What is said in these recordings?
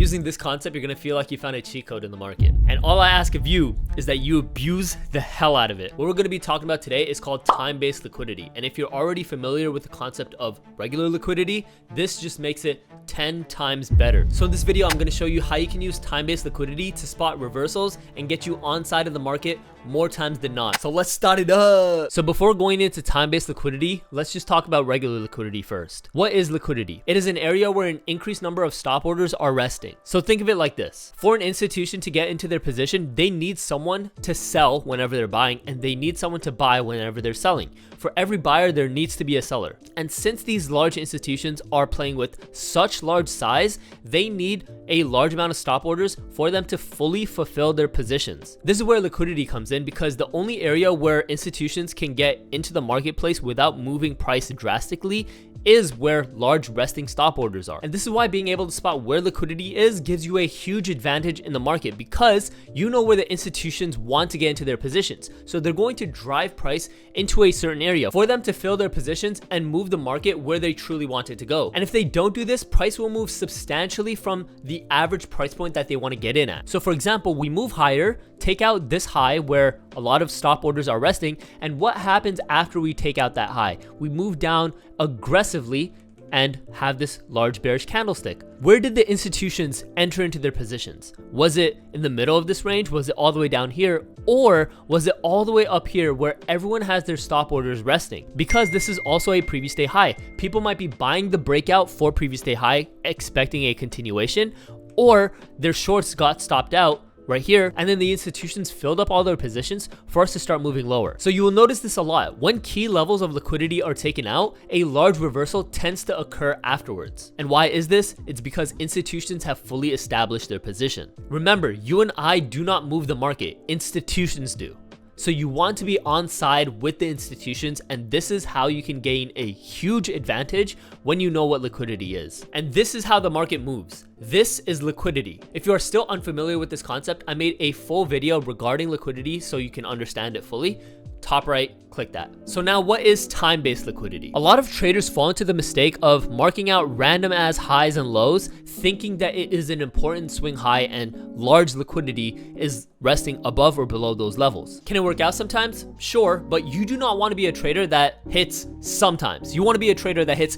Using this concept, you're gonna feel like you found a cheat code in the market. And all I ask of you is that you abuse the hell out of it. What we're gonna be talking about today is called time-based liquidity. And if you're already familiar with the concept of regular liquidity, this just makes it 10 times better. So in this video, I'm gonna show you how you can use time-based liquidity to spot reversals and get you on side of the market more times than not. So let's start it up. So before going into time-based liquidity, let's just talk about regular liquidity first. What is liquidity? It is an area where an increased number of stop orders are resting. So think of it like this. For an institution to get into their position, they need someone to sell whenever they're buying, and they need someone to buy whenever they're selling. For every buyer, there needs to be a seller. And since these large institutions are playing with such large size, they need a large amount of stop orders for them to fully fulfill their positions. This is where liquidity comes in, because the only area where institutions can get into the marketplace without moving price drastically is where large resting stop orders are. And this is why being able to spot where liquidity is gives you a huge advantage in the market, because you know where the institutions want to get into their positions. So they're going to drive price into a certain area for them to fill their positions and move the market where they truly want it to go. And if they don't do this, price will move substantially from the average price point that they want to get in at. So for example, we move higher, take out this high where a lot of stop orders are resting, and what happens after we take out that high? We move down aggressively and have this large bearish candlestick. Where did the institutions enter into their positions? Was it in the middle of this range? Was it all the way down here? Or was it all the way up here where everyone has their stop orders resting? Because this is also a previous day high. People might be buying the breakout for previous day high, expecting a continuation, or their shorts got stopped out right here, and then the institutions filled up all their positions for us to start moving lower. So you will notice this a lot. When key levels of liquidity are taken out, a large reversal tends to occur afterwards. And why is this? It's because institutions have fully established their position. Remember, you and I do not move the market, institutions do. So you want to be on side with the institutions, and this is how you can gain a huge advantage when you know what liquidity is. And this is how the market moves. This is liquidity. If you are still unfamiliar with this concept, I made a full video regarding liquidity so you can understand it fully. Top right, click that. So now what is time-based liquidity? A lot of traders fall into the mistake of marking out random ass highs and lows, thinking that it is an important swing high and large liquidity is resting above or below those levels. Can it work out sometimes? Sure, but you do not want to be a trader that hits sometimes. You want to be a trader that hits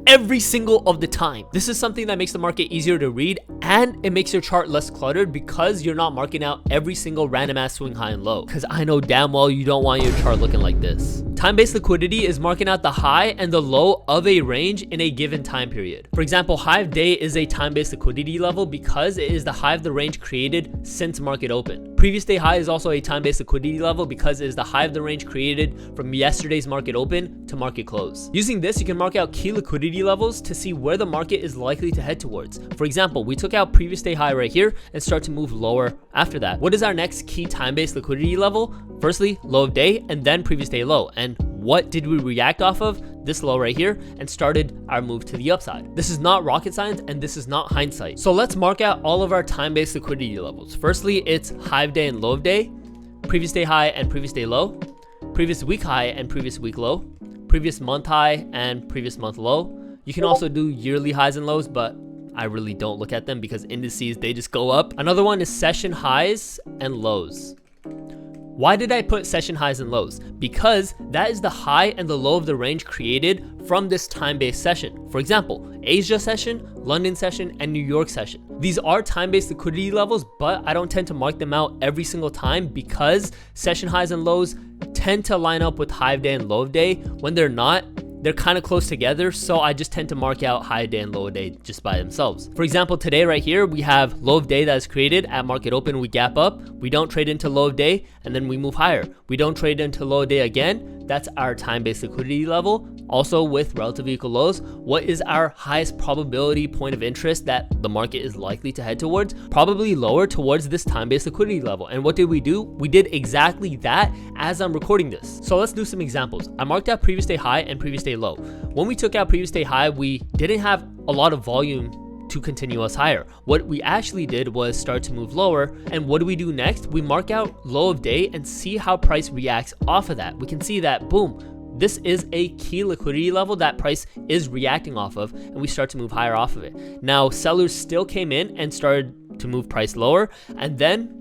every single of the time. This is something that makes the market easier to read, and it makes your chart less cluttered because you're not marking out every single random ass swing high and low. Because I know damn well you don't want your chart looking like this. Time-based liquidity is marking out the high and the low of a range in a given time period. For example, high of day is a time-based liquidity level because it is the high of the range created since market open. Previous day high is also a time-based liquidity level because it is the high of the range created from yesterday's market open to market close. Using this, you can mark out key liquidity levels to see where the market is likely to head towards. For example, we took out previous day high right here and start to move lower after that. What is our next key time-based liquidity level? Firstly, low of day, and then previous day low. And what did we react off of? This low right here, and started our move to the upside. This is not rocket science, and this is not hindsight. So let's mark out all of our time-based liquidity levels. Firstly, it's high of day and low of day, previous day high and previous day low, previous week high and previous week low, previous month high and previous month low. You can also do yearly highs and lows, but I really don't look at them because indices, they just go up. Another one is session highs and lows. Why did I put session highs and lows? Because that is the high and the low of the range created from this time-based session. For example, Asia session, London session, and New York session. These are time-based liquidity levels, but I don't tend to mark them out every single time because session highs and lows tend to line up with high of day and low of day. When they're not, they're kind of close together, so I just tend to mark out high day and low day just by themselves. For example, today right here, we have low of day that is created at market open. We gap up, we don't trade into low of day, and then we move higher. We don't trade into low of day again. That's our time-based liquidity level. Also with relative equal lows, what is our highest probability point of interest that the market is likely to head towards? Probably lower towards this time-based liquidity level. And what did we do? We did exactly that as I'm recording this. So let's do some examples. I marked out previous day high and previous day low. When we took out previous day high, we didn't have a lot of volume to continue us higher. What we actually did was start to move lower. And what do we do next? We mark out low of day and see how price reacts off of that. We can see that, boom, this is a key liquidity level that price is reacting off of, and we start to move higher off of it. Now, sellers still came in and started to move price lower, and then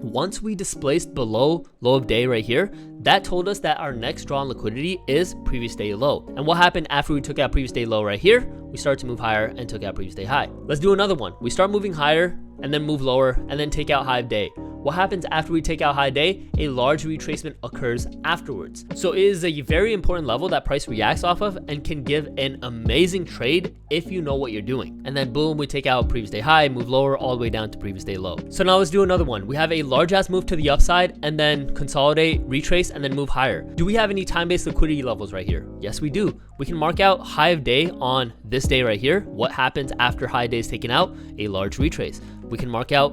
once we displaced below low of day right here, that told us that our next draw on liquidity is previous day low. And what happened after we took out previous day low right here? We started to move higher and took out previous day high. Let's do another one. We start moving higher and then move lower and then take out high of day. What happens after we take out high day? A large retracement occurs afterwards. So it is a very important level that price reacts off of and can give an amazing trade if you know what you're doing. And then boom, we take out previous day high, move lower all the way down to previous day low. So now let's do another one. We have a large ass move to the upside and then consolidate, retrace, and then move higher. Do we have any time-based liquidity levels right here? Yes, we do. We can mark out high of day on this day right here. What happens after high day is taken out? A large retrace. We can mark out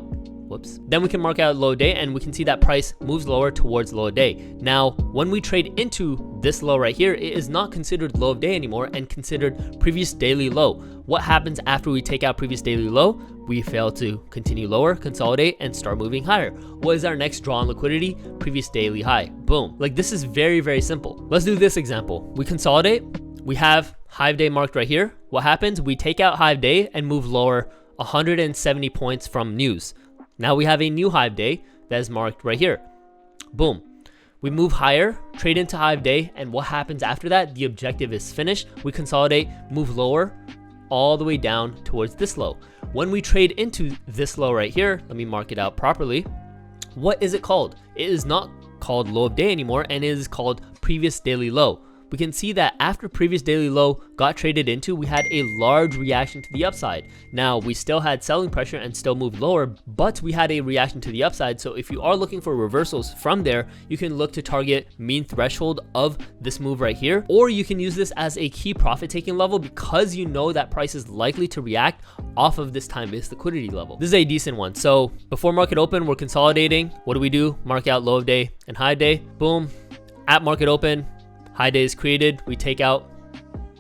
then we can mark out low day, and we can see that price moves lower towards low day. Now, when we trade into this low right here, it is not considered low of day anymore and considered previous daily low. What happens after we take out previous daily low? We fail to continue lower, consolidate, and start moving higher. What is our next draw on liquidity? Previous daily high. Boom. Like, this is very, very simple. Let's do this example. We consolidate. We have high of day marked right here. What happens? We take out high of day and move lower 170 points from news. Now we have a new high of day that is marked right here. Boom. We move higher, trade into high of day, and what happens after that? The objective is finished. We consolidate, move lower, all the way down towards this low. When we trade into this low right here, let me mark it out properly. What is it called? It is not called low of day anymore, and it is called previous daily low. We can see that after previous daily low got traded into, we had a large reaction to the upside. Now, we still had selling pressure and still moved lower, but we had a reaction to the upside. So if you are looking for reversals from there, you can look to target mean threshold of this move right here, or you can use this as a key profit taking level because you know that price is likely to react off of this time-based liquidity level. This is a decent one. So before market open, we're consolidating. What do? Mark out low of day and high day. Boom. At market open, high day is created. We take out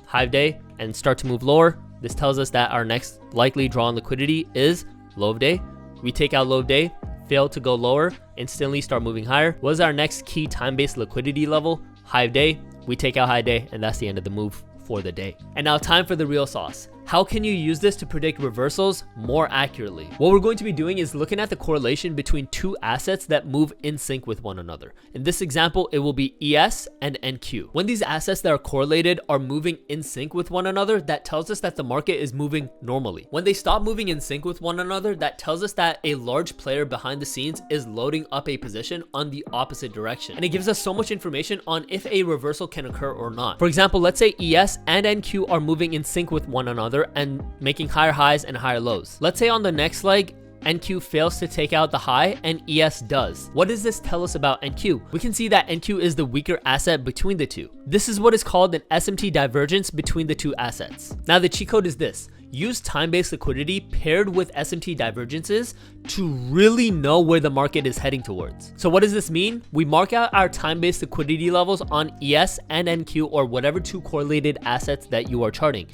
high day and start to move lower. This tells us that our next likely draw on liquidity is low of day. We take out low of day, fail to go lower, instantly start moving higher. What is our next key time-based liquidity level? High of day. We take out high day, and that's the end of the move for the day. And now time for the real sauce. How can you use this to predict reversals more accurately? What we're going to be doing is looking at the correlation between two assets that move in sync with one another. In this example, it will be ES and NQ. When these assets that are correlated are moving in sync with one another, that tells us that the market is moving normally. When they stop moving in sync with one another, that tells us that a large player behind the scenes is loading up a position on the opposite direction. And it gives us so much information on if a reversal can occur or not. For example, let's say ES and NQ are moving in sync with one another and making higher highs and higher lows. Let's say on the next leg, NQ fails to take out the high and ES does. What does this tell us about NQ? We can see that NQ is the weaker asset between the two. This is what is called an SMT divergence between the two assets. Now the cheat code is this. Use time-based liquidity paired with SMT divergences to really know where the market is heading towards. So what does this mean? We mark out our time-based liquidity levels on ES and NQ, or whatever two correlated assets that you are charting.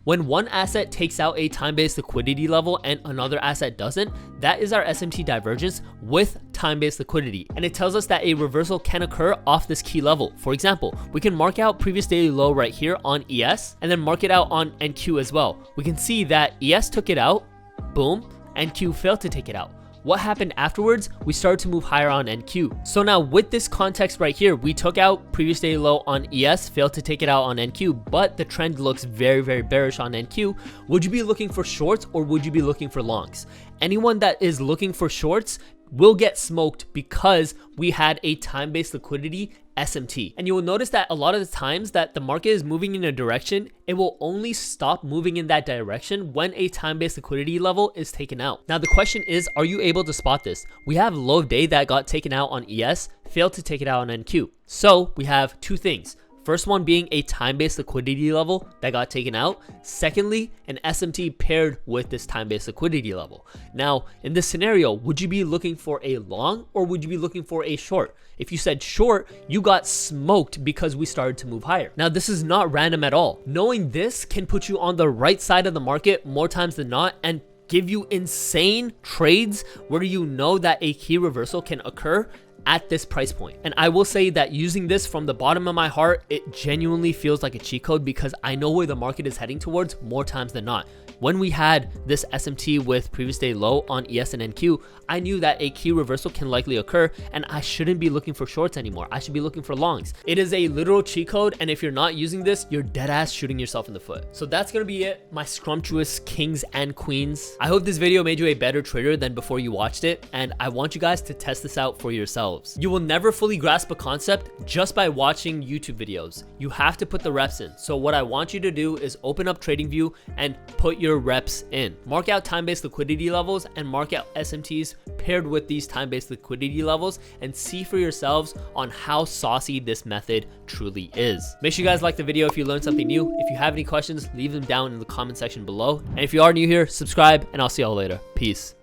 When one asset takes out a time-based liquidity level and another asset doesn't, that is our SMT divergence with time-based liquidity. And it tells us that a reversal can occur off this key level. For example, we can mark out previous daily low right here on ES and then mark it out on NQ as well. We can see that ES took it out, boom, NQ failed to take it out. What happened afterwards? We started to move higher on NQ. So now with this context right here, we took out previous day low on ES, failed to take it out on NQ, but the trend looks very, very bearish on NQ. Would you be looking for shorts or would you be looking for longs? Anyone that is looking for shorts will get smoked because we had a time-based liquidity SMT. And you will notice that a lot of the times that the market is moving in a direction, it will only stop moving in that direction when a time-based liquidity level is taken out. Now the question is, are you able to spot this? We have low of day that got taken out on ES, failed to take it out on NQ. So we have two things. First one being a time-based liquidity level that got taken out. Secondly, an SMT paired with this time-based liquidity level. Now, in this scenario, would you be looking for a long or would you be looking for a short? If you said short, you got smoked because we started to move higher. Now, this is not random at all. Knowing this can put you on the right side of the market more times than not and give you insane trades where you know that a key reversal can occur at this price point. And I will say that using this from the bottom of my heart, it genuinely feels like a cheat code because I know where the market is heading towards more times than not. When we had this SMT with previous day low on ES and NQ, I knew that a key reversal can likely occur and I shouldn't be looking for shorts anymore. I should be looking for longs. It is a literal cheat code, and if you're not using this, you're dead ass shooting yourself in the foot. So that's gonna be it, my scrumptious kings and queens. I hope this video made you a better trader than before you watched it, and I want you guys to test this out for yourselves. You will never fully grasp a concept just by watching YouTube videos. You have to put the reps in. So what I want you to do is open up TradingView and put your reps in. Mark out time-based liquidity levels and mark out SMTs paired with these time-based liquidity levels and see for yourselves on how saucy this method truly is. Make sure you guys like the video if you learned something new. If you have any questions, leave them down in the comment section below. And if you are new here, subscribe, and I'll see y'all later. Peace.